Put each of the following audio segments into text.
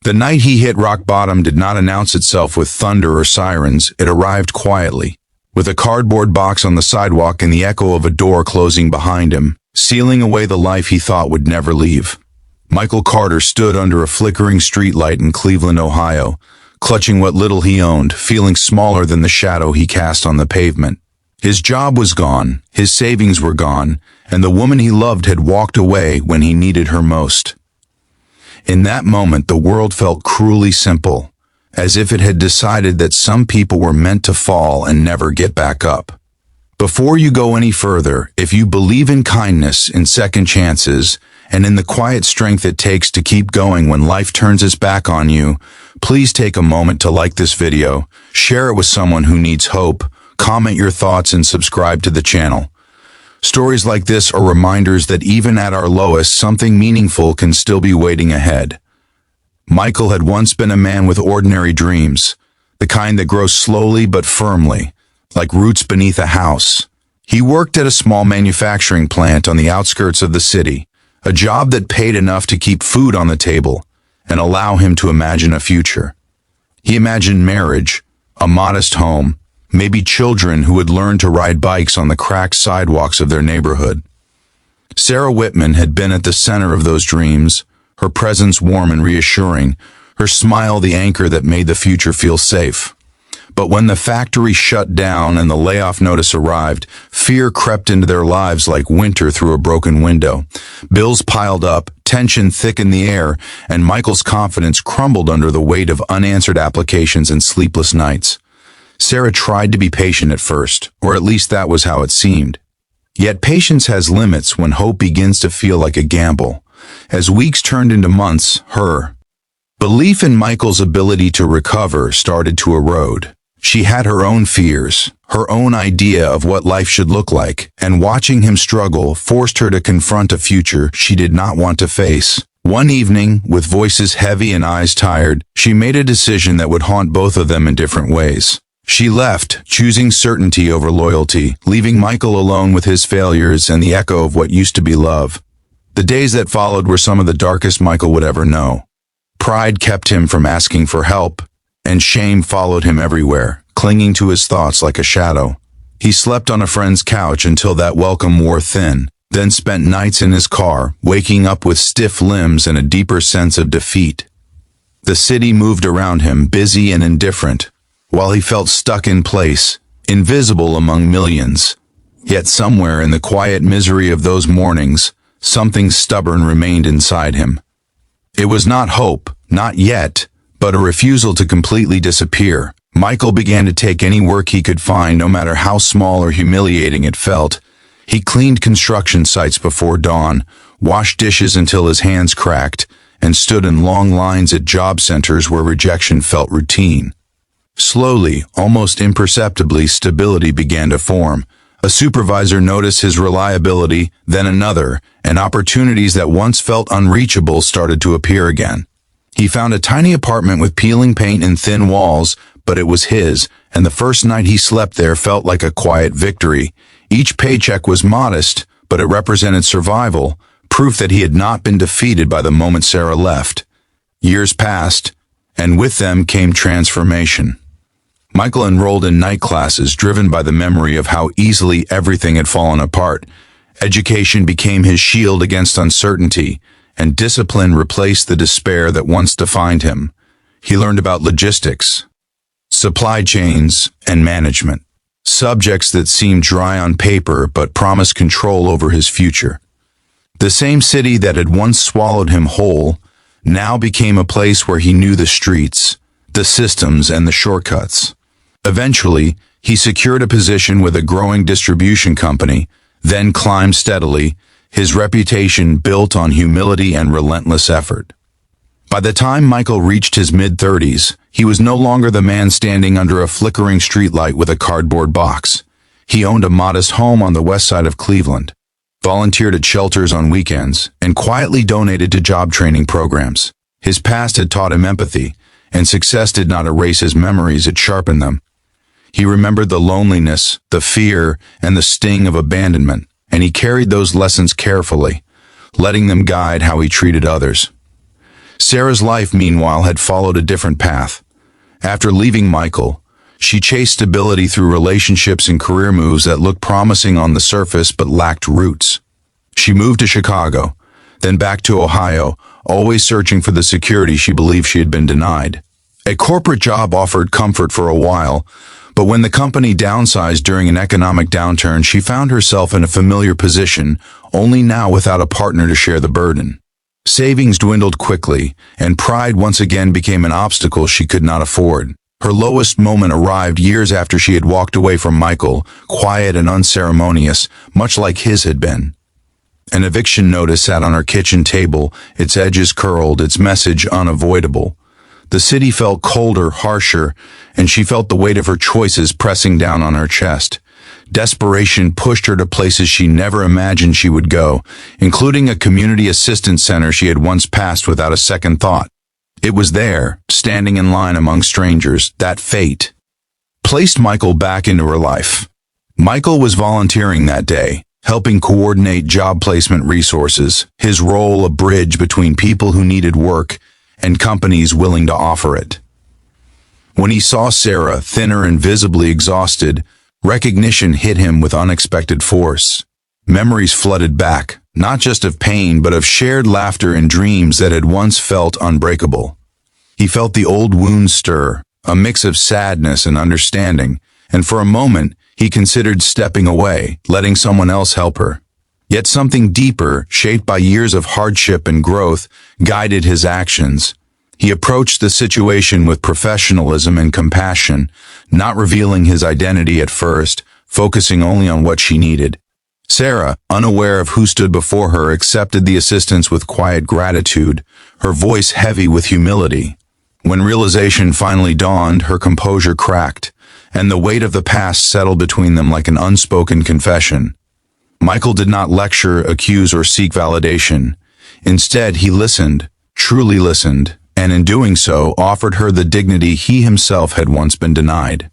The night he hit rock bottom did not announce itself with thunder or sirens. It arrived quietly, with a cardboard box on the sidewalk and the echo of a door closing behind him, sealing away the life he thought would never leave. Michael Carter stood under a flickering streetlight in Cleveland, Ohio, clutching what little he owned, feeling smaller than the shadow he cast on the pavement. His job was gone, his savings were gone, and the woman he loved had walked away when he needed her most. In that moment, the world felt cruelly simple, as if it had decided that some people were meant to fall and never get back up. Before you go any further, if you believe in kindness, in second chances, and in the quiet strength it takes to keep going when life turns its back on you, please take a moment to like this video, share it with someone who needs hope, comment your thoughts, and subscribe to the channel. Stories like this are reminders that even at our lowest, something meaningful can still be waiting ahead. Michael had once been a man with ordinary dreams, the kind that grow slowly but firmly, like roots beneath a house. He worked at a small manufacturing plant on the outskirts of the city, a job that paid enough to keep food on the table and allow him to imagine a future. He imagined marriage, a modest home, maybe children who would learn to ride bikes on the cracked sidewalks of their neighborhood. Sarah Whitman had been at the center of those dreams, her presence warm and reassuring, her smile the anchor that made the future feel safe. But when the factory shut down and the layoff notice arrived, fear crept into their lives like winter through a broken window. Bills piled up, tension thickened the air, and Michael's confidence crumbled under the weight of unanswered applications and sleepless nights. Sarah tried to be patient at first, or at least that was how it seemed. Yet patience has limits when hope begins to feel like a gamble. As weeks turned into months, her belief in Michael's ability to recover started to erode. She had her own fears, her own idea of what life should look like, and watching him struggle forced her to confront a future she did not want to face. One evening, with voices heavy and eyes tired, she made a decision that would haunt both of them in different ways. She left, choosing certainty over loyalty, leaving Michael alone with his failures and the echo of what used to be love. The days that followed were some of the darkest Michael would ever know. Pride kept him from asking for help, and shame followed him everywhere, clinging to his thoughts like a shadow. He slept on a friend's couch until that welcome wore thin, then spent nights in his car, waking up with stiff limbs and a deeper sense of defeat. The city moved around him, busy and indifferent, while he felt stuck in place, invisible among millions. Yet somewhere in the quiet misery of those mornings, something stubborn remained inside him. It was not hope, not yet, but a refusal to completely disappear. Michael began to take any work he could find, no matter how small or humiliating it felt. He cleaned construction sites before dawn, washed dishes until his hands cracked, and stood in long lines at job centers where rejection felt routine. Slowly, almost imperceptibly, stability began to form. A supervisor noticed his reliability, then another, and opportunities that once felt unreachable started to appear again. He found a tiny apartment with peeling paint and thin walls, but it was his, and the first night he slept there felt like a quiet victory. Each paycheck was modest, but it represented survival, proof that he had not been defeated by the moment Sarah left. Years passed, and with them came transformation. Michael enrolled in night classes, driven by the memory of how easily everything had fallen apart. Education became his shield against uncertainty, and discipline replaced the despair that once defined him. He learned about logistics, supply chains, and management, subjects that seemed dry on paper but promised control over his future. The same city that had once swallowed him whole now became a place where he knew the streets, the systems, and the shortcuts. Eventually, he secured a position with a growing distribution company, then climbed steadily, his reputation built on humility and relentless effort. By the time Michael reached his mid-30s, he was no longer the man standing under a flickering streetlight with a cardboard box. He owned a modest home on the west side of Cleveland, volunteered at shelters on weekends, and quietly donated to job training programs. His past had taught him empathy, and success did not erase his memories, it sharpened them. He remembered the loneliness, the fear, and the sting of abandonment, and he carried those lessons carefully, letting them guide how he treated others. Sarah's life, meanwhile, had followed a different path. After leaving Michael, she chased stability through relationships and career moves that looked promising on the surface but lacked roots. She moved to Chicago, then back to Ohio, always searching for the security she believed she had been denied. A corporate job offered comfort for a while, but when the company downsized during an economic downturn, she found herself in a familiar position, only now without a partner to share the burden. Savings dwindled quickly, and pride once again became an obstacle she could not afford. Her lowest moment arrived years after she had walked away from Michael, quiet and unceremonious, much like his had been. An eviction notice sat on her kitchen table, its edges curled, its message unavoidable. The city felt colder, harsher, and she felt the weight of her choices pressing down on her chest. Desperation pushed her to places she never imagined she would go, including a community assistance center she had once passed without a second thought. It was there, standing in line among strangers, that fate placed Michael back into her life. Michael was volunteering that day, helping coordinate job placement resources, his role a bridge between people who needed work and companies willing to offer it. When he saw Sarah, thinner and visibly exhausted, recognition hit him with unexpected force. Memories flooded back, not just of pain, but of shared laughter and dreams that had once felt unbreakable. He felt the old wounds stir, a mix of sadness and understanding, and for a moment, he considered stepping away, letting someone else help her. Yet something deeper, shaped by years of hardship and growth, guided his actions. He approached the situation with professionalism and compassion, not revealing his identity at first, focusing only on what she needed. Sarah, unaware of who stood before her, accepted the assistance with quiet gratitude, her voice heavy with humility. When realization finally dawned, her composure cracked, and the weight of the past settled between them like an unspoken confession. Michael did not lecture, accuse, or seek validation. Instead, he listened, truly listened, and in doing so, offered her the dignity he himself had once been denied.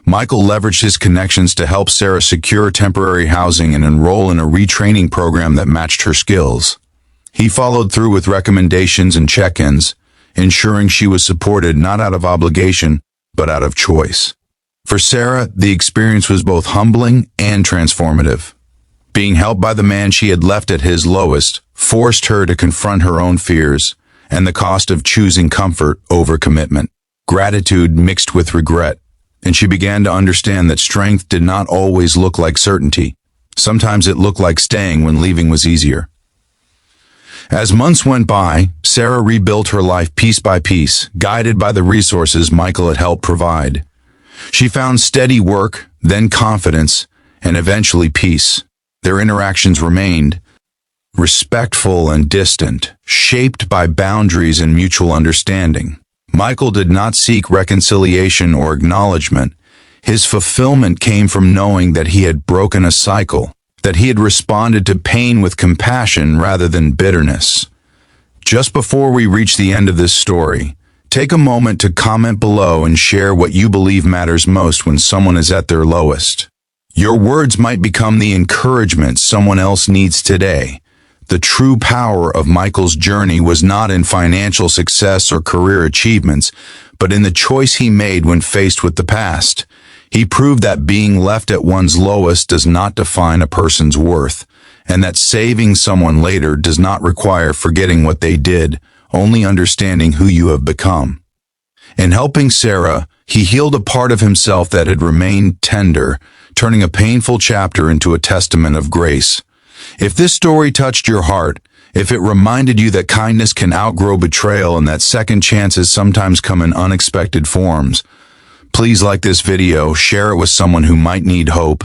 Michael leveraged his connections to help Sarah secure temporary housing and enroll in a retraining program that matched her skills. He followed through with recommendations and check-ins, ensuring she was supported not out of obligation, but out of choice. For Sarah, the experience was both humbling and transformative. Being helped by the man she had left at his lowest forced her to confront her own fears and the cost of choosing comfort over commitment. Gratitude mixed with regret, and she began to understand that strength did not always look like certainty. Sometimes it looked like staying when leaving was easier. As months went by, Sarah rebuilt her life piece by piece, guided by the resources Michael had helped provide. She found steady work, then confidence, and eventually peace. Their interactions remained respectful and distant, shaped by boundaries and mutual understanding. Michael did not seek reconciliation or acknowledgement. His fulfillment came from knowing that he had broken a cycle, that he had responded to pain with compassion rather than bitterness. Just before we reach the end of this story, take a moment to comment below and share what you believe matters most when someone is at their lowest. Your words might become the encouragement someone else needs today. The true power of Michael's journey was not in financial success or career achievements, but in the choice he made when faced with the past. He proved that being left at one's lowest does not define a person's worth, and that saving someone later does not require forgetting what they did, only understanding who you have become. In helping Sarah, he healed a part of himself that had remained tender, turning a painful chapter into a testament of grace. If this story touched your heart, if it reminded you that kindness can outgrow betrayal and that second chances sometimes come in unexpected forms, please like this video, share it with someone who might need hope,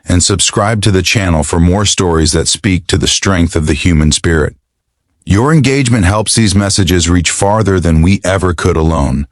and subscribe to the channel for more stories that speak to the strength of the human spirit. Your engagement helps these messages reach farther than we ever could alone.